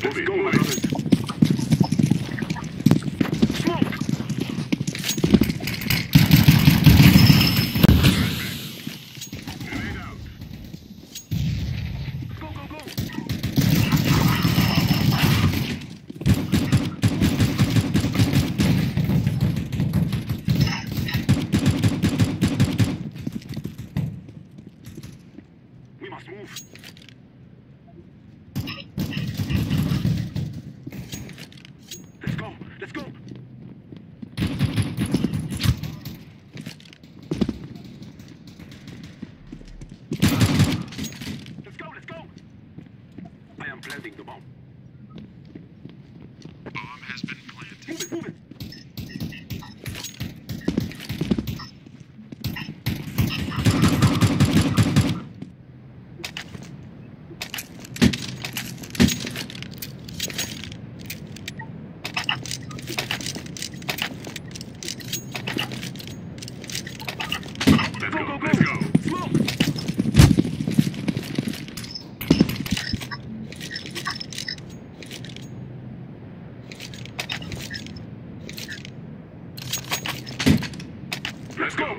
Let's go, my brothers. Smoke! Grenade out. Go, go, go! We must move. Let's go! Let's go! Let's go! Let's go! I am planting the bomb. Bomb has been planted. Move it! Move it! Let's Go, go, go, go! let's go. Smoke! Let's go.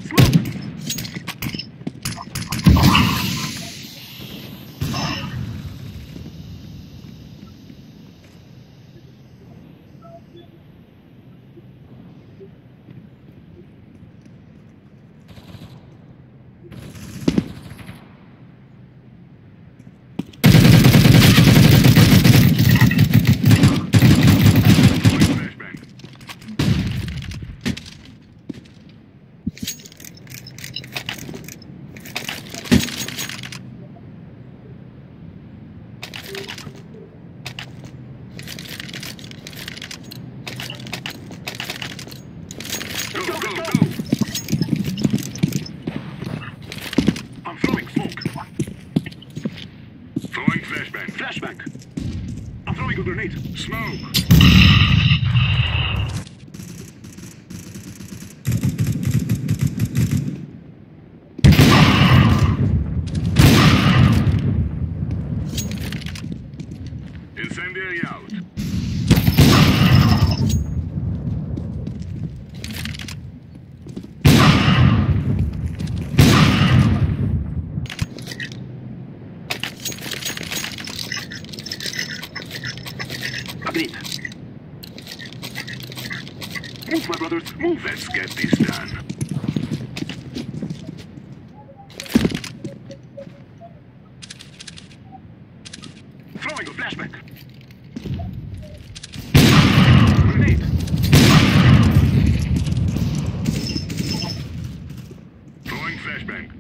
Smoke! Flashbang. Go, go, go. I'm throwing smoke. Throwing flashbang. Flashbang. I'm throwing a grenade. Smoke. Incendiary out. Agreed. Move, my brothers. Move. Let's get this done. Throwing a flashbang. Grenade. Throwing flashbang.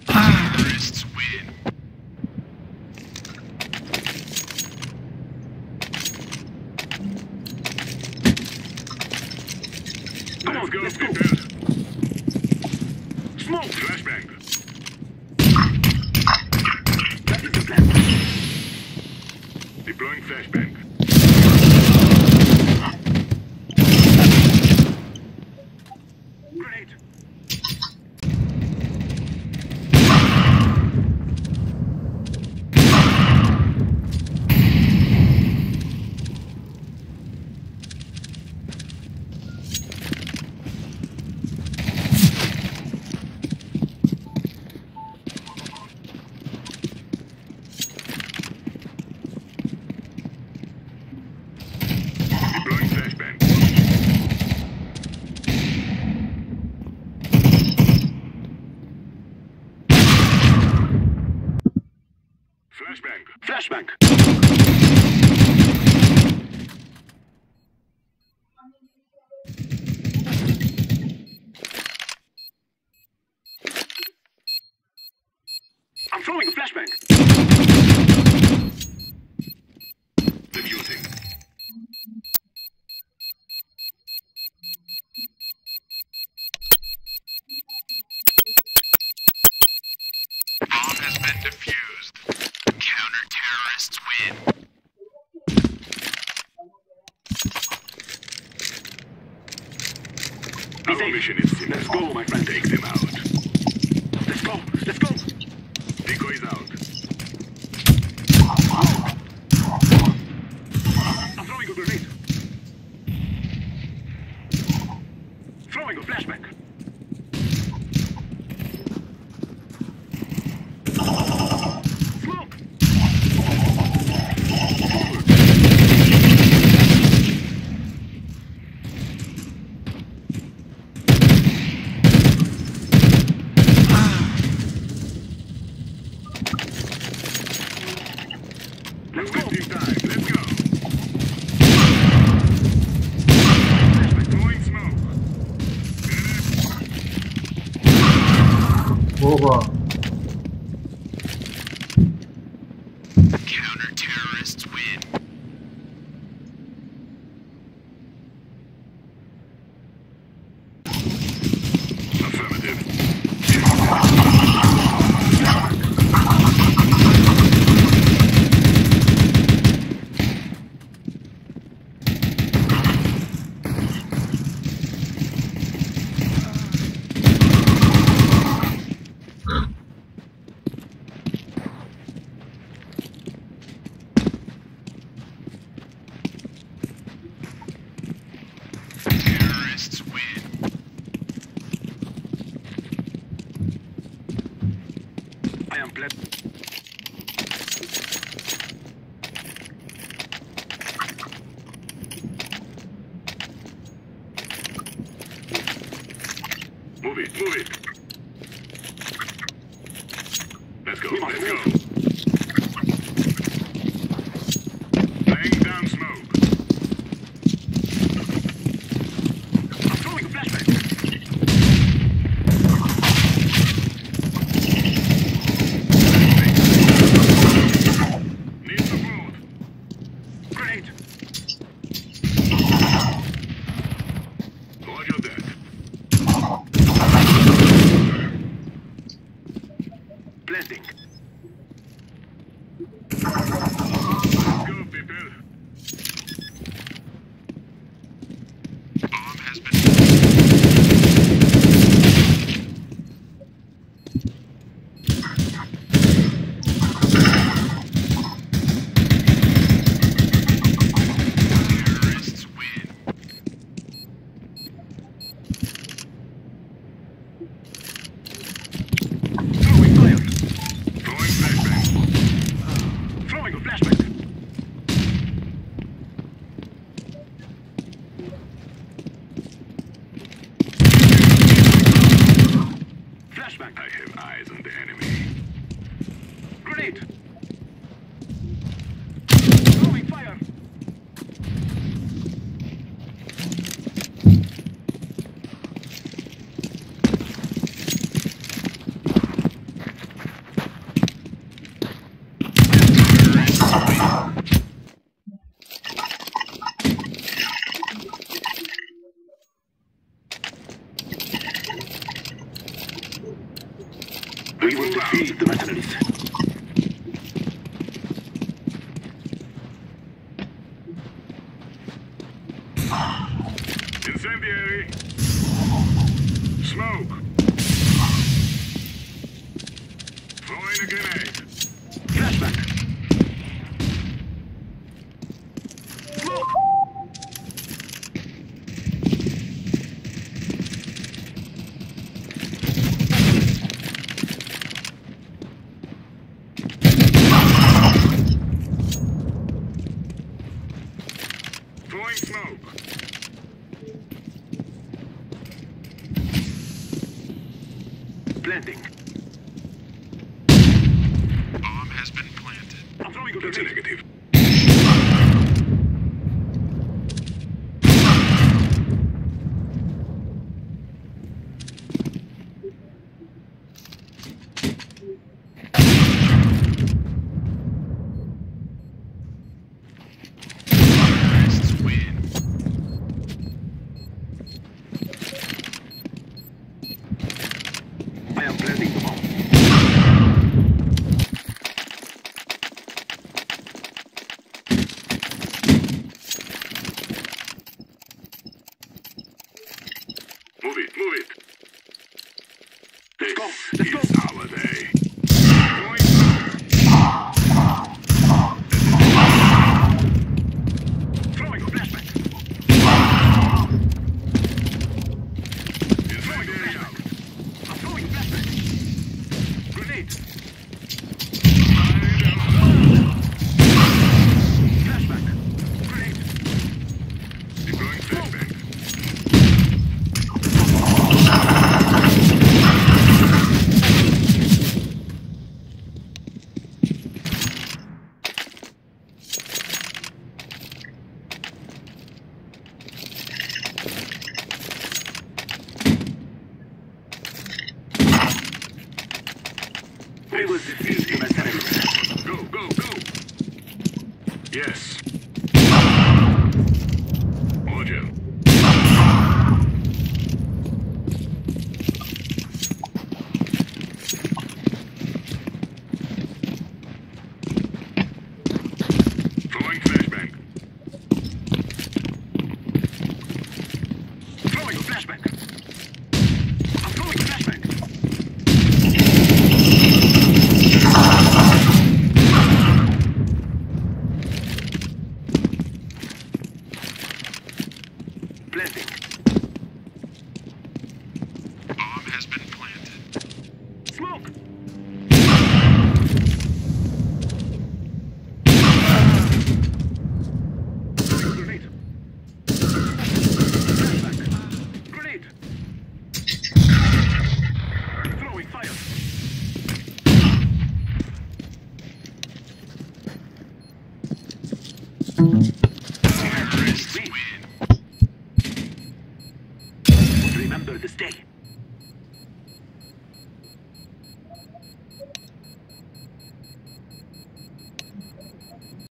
Terrorists win. Come on, Let's go, let's go. people. Smoke. Flashbang. That is the plan. Deploying flashbang. Grenade. Flashbang. Flashbang. I'm throwing a flashbang. Defusing. Bomb has been defused. Counter-terrorists win. Our mission is simple. Let's go, my friend. Take them out. Let's go. Let's go. Decoys out. I'm throwing a grenade. Throwing a flashbang. Smoke. Let's go. Wasting time. Let's go. Throwing smoke. Oha. Counter-terrorists win. Affirmative. Terrorists win. I am blessed. Move it. Move it. Let's go. We must Let's go. move. Laying down smoke. I'm throwing a flashbang. Need support. Grenade. Roger that. Blending. Let's go, people. Bomb has been terrorists win. Throwing fire. Throwing flashbang. Throwing a flashbang. Flashbang. I have eyes on the enemy. Grenade. Throwing fire. We will defeat the mercenaries. Incendiary. Smoke. Throwing a grenade. Flashbang. Smoke. Throwing smoke. Blending. I'm throwing a That's a grenade. negative. Terrorists win. I am planting the bomb. Move it, move it. Let's go, This let's is go. our day. Throwing smoke. Throwing a flashback. Incendiary out. I'm throwing a flashback. Grenade. Flashback. Grenade. Deploying flashbang. We will defeat him as enemy. Go, go, go. Yes. Roger. Throwing flashbang. Throwing a flashback. I'm throwing a flashback. Planting. Bomb has been planted. Smoke. Throwing a grenade. Flashback. Grenade. Throwing fire.